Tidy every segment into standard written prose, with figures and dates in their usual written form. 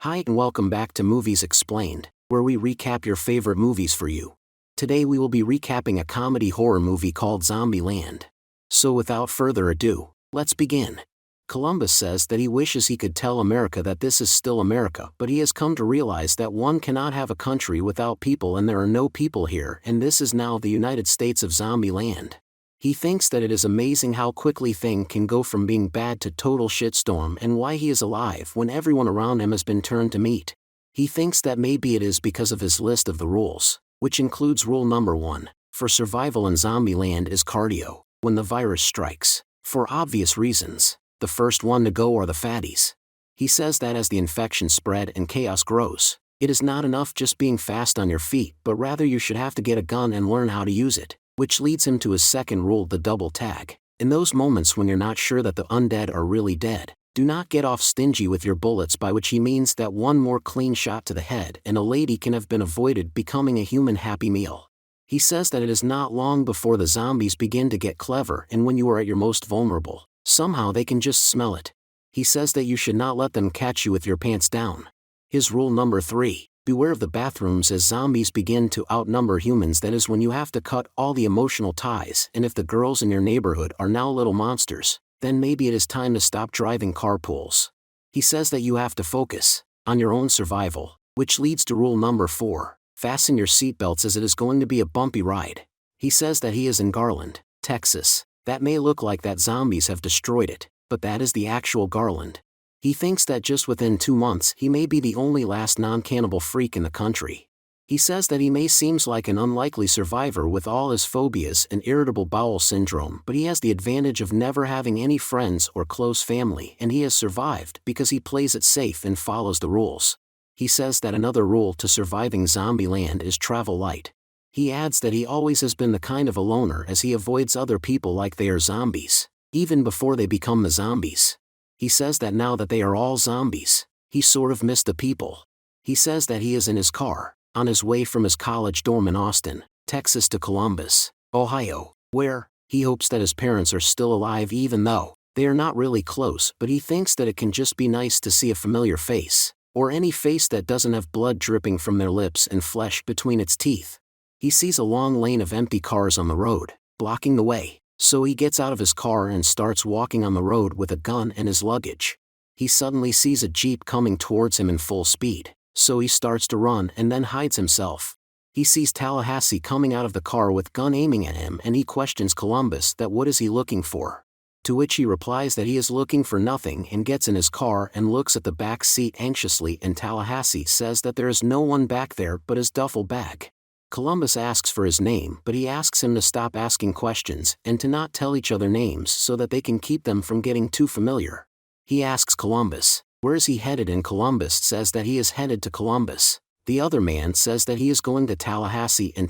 Hi and welcome back to Movies Explained, where we recap your favorite movies for you. Today we will be recapping a comedy horror movie called Zombieland. So without further ado, let's begin. Columbus says that he wishes he could tell America that this is still America, but he has come to realize that one cannot have a country without people and there are no people here, and this is now the United States of Zombieland. He thinks that it is amazing how quickly things can go from being bad to total shitstorm and why he is alive when everyone around him has been turned to meat. He thinks that maybe it is because of his list of the rules, which includes rule number 1, for survival in Zombieland is cardio, when the virus strikes. For obvious reasons, the first one to go are the fatties. He says that as the infection spread and chaos grows, it is not enough just being fast on your feet, but rather you should have to get a gun and learn how to use it. Which leads him to his second rule, the double tag. In those moments when you're not sure that the undead are really dead, do not get off stingy with your bullets, by which he means that one more clean shot to the head and a lady can have been avoided becoming a human happy meal. He says that it is not long before the zombies begin to get clever, and when you are at your most vulnerable, somehow they can just smell it. He says that you should not let them catch you with your pants down. His rule number 3. Beware of the bathrooms as zombies begin to outnumber humans. That is when you have to cut all the emotional ties, and if the girls in your neighborhood are now little monsters, then maybe it is time to stop driving carpools. He says that you have to focus on your own survival, which leads to rule number 4. Fasten your seatbelts as it is going to be a bumpy ride. He says that he is in Garland, Texas. That may look like that zombies have destroyed it, but that is the actual Garland. He thinks that just within 2 months he may be the only last non-cannibal freak in the country. He says that he may seems like an unlikely survivor with all his phobias and irritable bowel syndrome, but he has the advantage of never having any friends or close family, and he has survived because he plays it safe and follows the rules. He says that another rule to surviving Zombieland is travel light. He adds that he always has been the kind of a loner as he avoids other people like they are zombies, even before they become the zombies. He says that now that they are all zombies, he sort of missed the people. He says that he is in his car, on his way from his college dorm in Austin, Texas to Columbus, Ohio, where he hopes that his parents are still alive even though they are not really close, but he thinks that it can just be nice to see a familiar face, or any face that doesn't have blood dripping from their lips and flesh between its teeth. He sees a long lane of empty cars on the road, blocking the way. So he gets out of his car and starts walking on the road with a gun and his luggage. He suddenly sees a Jeep coming towards him in full speed, so he starts to run and then hides himself. He sees Tallahassee coming out of the car with gun aiming at him, and he questions Columbus that what is he looking for. To which he replies that he is looking for nothing and gets in his car and looks at the back seat anxiously, and Tallahassee says that there is no one back there but his duffel bag. Columbus asks for his name, but he asks him to stop asking questions and to not tell each other names so that they can keep them from getting too familiar. He asks Columbus, where is he headed, and Columbus says that he is headed to Columbus. The other man says that he is going to Tallahassee and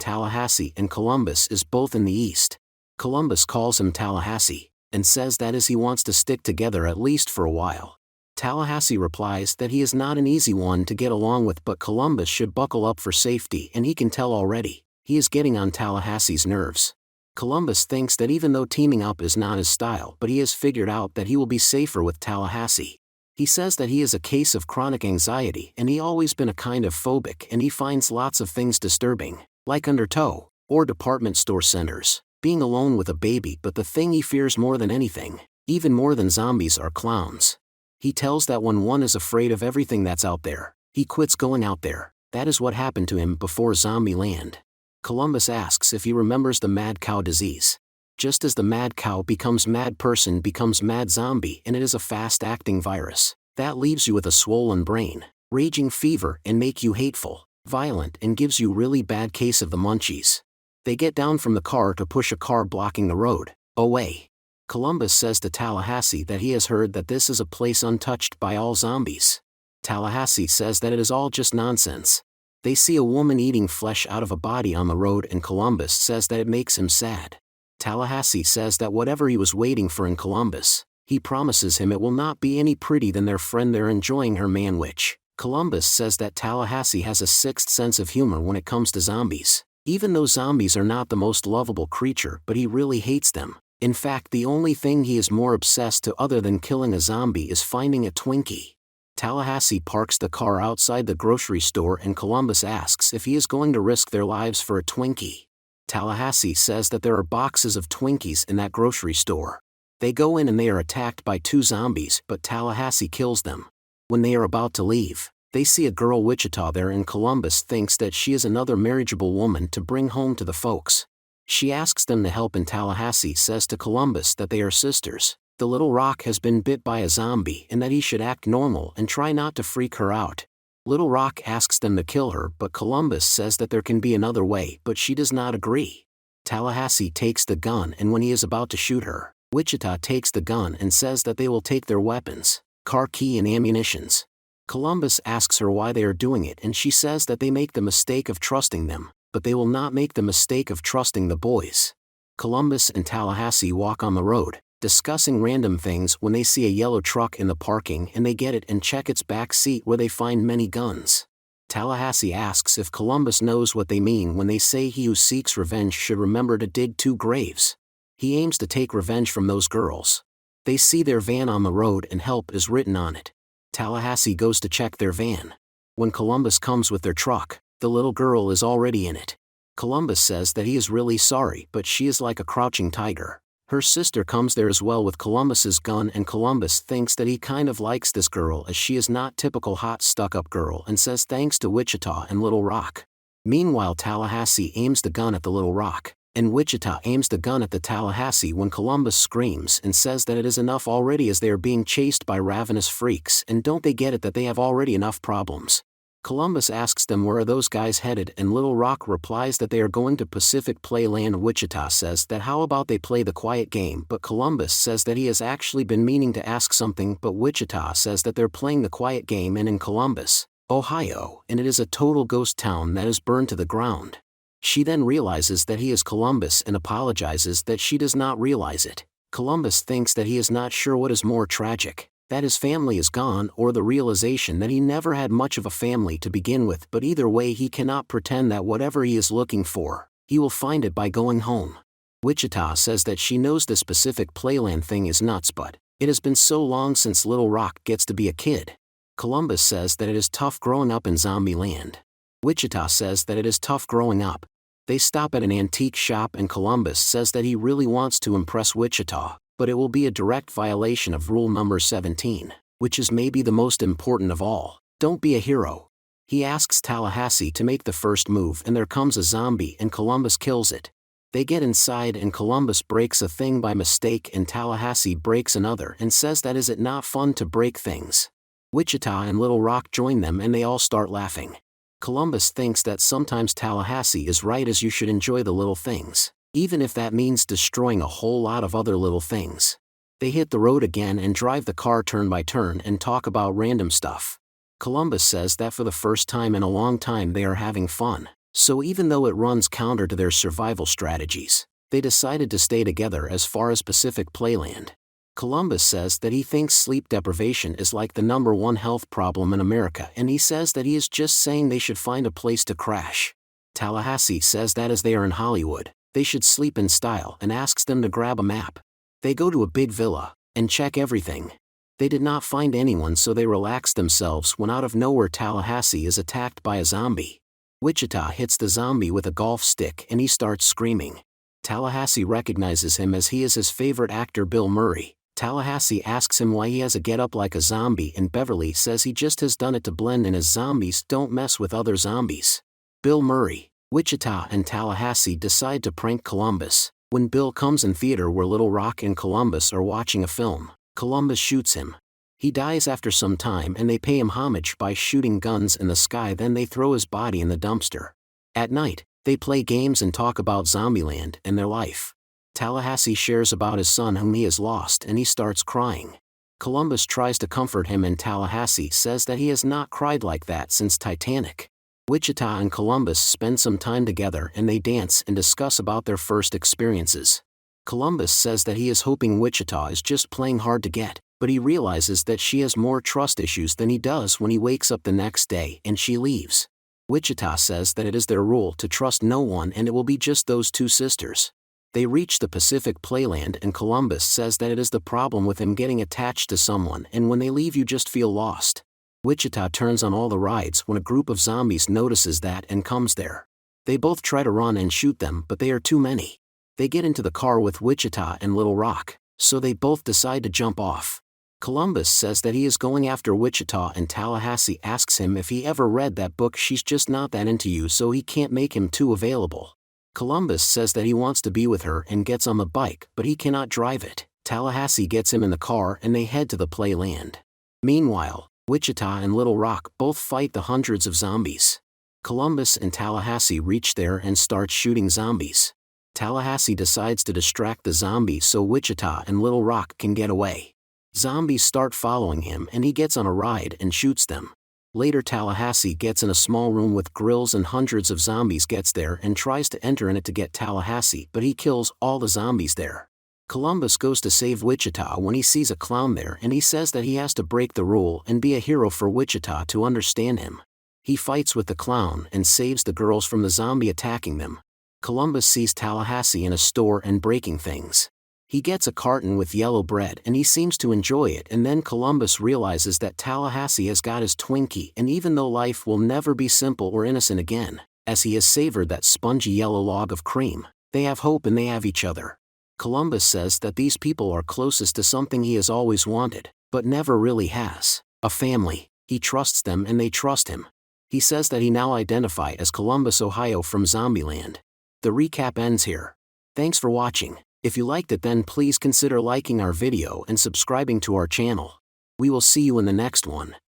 Columbus is both in the east. Columbus calls him Tallahassee, and says that as he wants to stick together at least for a while. Tallahassee replies that he is not an easy one to get along with, but Columbus should buckle up for safety, and he can tell already, he is getting on Tallahassee's nerves. Columbus thinks that even though teaming up is not his style, but he has figured out that he will be safer with Tallahassee. He says that he is a case of chronic anxiety and he always been a kind of phobic, and he finds lots of things disturbing, like undertow, or department store centers, being alone with a baby, but the thing he fears more than anything, even more than zombies, are clowns. He tells that when one is afraid of everything that's out there, he quits going out there. That is what happened to him before Zombieland. Columbus asks if he remembers the mad cow disease. Just as the mad cow becomes mad person becomes mad zombie, and it is a fast-acting virus that leaves you with a swollen brain, raging fever, and make you hateful, violent, and gives you really bad case of the munchies. They get down from the car to push a car blocking the road away. Columbus says to Tallahassee that he has heard that this is a place untouched by all zombies. Tallahassee says that it is all just nonsense. They see a woman eating flesh out of a body on the road, and Columbus says that it makes him sad. Tallahassee says that whatever he was waiting for in Columbus, he promises him it will not be any pretty than their friend there enjoying her manwich. Columbus says that Tallahassee has a sixth sense of humor when it comes to zombies. Even though zombies are not the most lovable creature, but he really hates them. In fact, the only thing he is more obsessed to other than killing a zombie is finding a Twinkie. Tallahassee parks the car outside the grocery store and Columbus asks if he is going to risk their lives for a Twinkie. Tallahassee says that there are boxes of Twinkies in that grocery store. They go in and they are attacked by 2 zombies, but Tallahassee kills them. When they are about to leave, they see a girl Wichita there and Columbus thinks that she is another marriageable woman to bring home to the folks. She asks them to help and Tallahassee says to Columbus that they are sisters. The Little Rock has been bit by a zombie and that he should act normal and try not to freak her out. Little Rock asks them to kill her but Columbus says that there can be another way but she does not agree. Tallahassee takes the gun and when he is about to shoot her, Wichita takes the gun and says that they will take their weapons, car key and ammunitions. Columbus asks her why they are doing it and she says that they make the mistake of trusting them, but they will not make the mistake of trusting the boys. Columbus and Tallahassee walk on the road, discussing random things when they see a yellow truck in the parking and they get it and check its back seat where they find many guns. Tallahassee asks if Columbus knows what they mean when they say he who seeks revenge should remember to dig 2 graves. He aims to take revenge from those girls. They see their van on the road and help is written on it. Tallahassee goes to check their van. When Columbus comes with their truck, the little girl is already in it. Columbus says that he is really sorry but she is like a crouching tiger. Her sister comes there as well with Columbus's gun and Columbus thinks that he kind of likes this girl as she is not typical hot stuck-up girl and says thanks to Wichita and Little Rock. Meanwhile Tallahassee aims the gun at the Little Rock, and Wichita aims the gun at the Tallahassee when Columbus screams and says that it is enough already as they are being chased by ravenous freaks and don't they get it that they have already enough problems. Columbus asks them where are those guys headed and Little Rock replies that they are going to Pacific Playland. Wichita says that how about they play the quiet game but Columbus says that he has actually been meaning to ask something but Wichita says that they're playing the quiet game and in Columbus, Ohio, and it is a total ghost town that is burned to the ground. She then realizes that he is Columbus and apologizes that she does not realize it. Columbus thinks that he is not sure what is more tragic, that his family is gone or the realization that he never had much of a family to begin with but either way he cannot pretend that whatever he is looking for, he will find it by going home. Wichita says that she knows the Pacific Playland thing is nuts but it has been so long since Little Rock gets to be a kid. Columbus says that it is tough growing up in Zombieland. Wichita says that it is tough growing up. They stop at an antique shop and Columbus says that he really wants to impress Wichita, but it will be a direct violation of rule number 17, which is maybe the most important of all, don't be a hero. He asks Tallahassee to make the first move and there comes a zombie and Columbus kills it. They get inside and Columbus breaks a thing by mistake and Tallahassee breaks another and says that is it not fun to break things. Wichita and Little Rock join them and they all start laughing. Columbus thinks that sometimes Tallahassee is right as you should enjoy the little things, even if that means destroying a whole lot of other little things. They hit the road again and drive the car turn by turn and talk about random stuff. Columbus says that for the first time in a long time they are having fun, so even though it runs counter to their survival strategies, they decided to stay together as far as Pacific Playland. Columbus says that he thinks sleep deprivation is like the #1 health problem in America and he says that he is just saying they should find a place to crash. Tallahassee says that as they are in Hollywood, they should sleep in style and asks them to grab a map. They go to a big villa and check everything. They did not find anyone so they relax themselves when out of nowhere Tallahassee is attacked by a zombie. Wichita hits the zombie with a golf stick and he starts screaming. Tallahassee recognizes him as he is his favorite actor Bill Murray. Tallahassee asks him why he has a get-up like a zombie and Beverly says he just has done it to blend in as zombies don't mess with other zombies. Bill Murray, Wichita and Tallahassee decide to prank Columbus. When Bill comes in theater where Little Rock and Columbus are watching a film, Columbus shoots him. He dies after some time and they pay him homage by shooting guns in the sky then they throw his body in the dumpster. At night, they play games and talk about Zombieland and their life. Tallahassee shares about his son whom he has lost and he starts crying. Columbus tries to comfort him and Tallahassee says that he has not cried like that since Titanic. Wichita and Columbus spend some time together and they dance and discuss about their first experiences. Columbus says that he is hoping Wichita is just playing hard to get, but he realizes that she has more trust issues than he does when he wakes up the next day and she leaves. Wichita says that it is their rule to trust no one and it will be just those 2 sisters. They reach the Pacific Playland and Columbus says that it is the problem with him getting attached to someone and when they leave you just feel lost. Wichita turns on all the rides when a group of zombies notices that and comes there. They both try to run and shoot them, but they are too many. They get into the car with Wichita and Little Rock, so they both decide to jump off. Columbus says that he is going after Wichita, and Tallahassee asks him if he ever read that book. She's just not that into you, so he can't make him too available. Columbus says that he wants to be with her and gets on the bike, but he cannot drive it. Tallahassee gets him in the car and they head to the playland. Meanwhile, Wichita and Little Rock both fight the hundreds of zombies. Columbus and Tallahassee reach there and start shooting zombies. Tallahassee decides to distract the zombies so Wichita and Little Rock can get away. Zombies start following him and he gets on a ride and shoots them. Later, Tallahassee gets in a small room with grills and hundreds of zombies gets there and tries to enter in it to get Tallahassee, but he kills all the zombies there. Columbus goes to save Wichita when he sees a clown there, and he says that he has to break the rule and be a hero for Wichita to understand him. He fights with the clown and saves the girls from the zombie attacking them. Columbus sees Tallahassee in a store and breaking things. He gets a carton with yellow bread and he seems to enjoy it, and then Columbus realizes that Tallahassee has got his Twinkie, and even though life will never be simple or innocent again, as he has savored that spongy yellow log of cream, they have hope and they have each other. Columbus says that these people are closest to something he has always wanted, but never really has: a family. He trusts them and they trust him. He says that he now identify as Columbus, Ohio from Zombieland. The recap ends here. Thanks for watching. If you liked it, then please consider liking our video and subscribing to our channel. We will see you in the next one.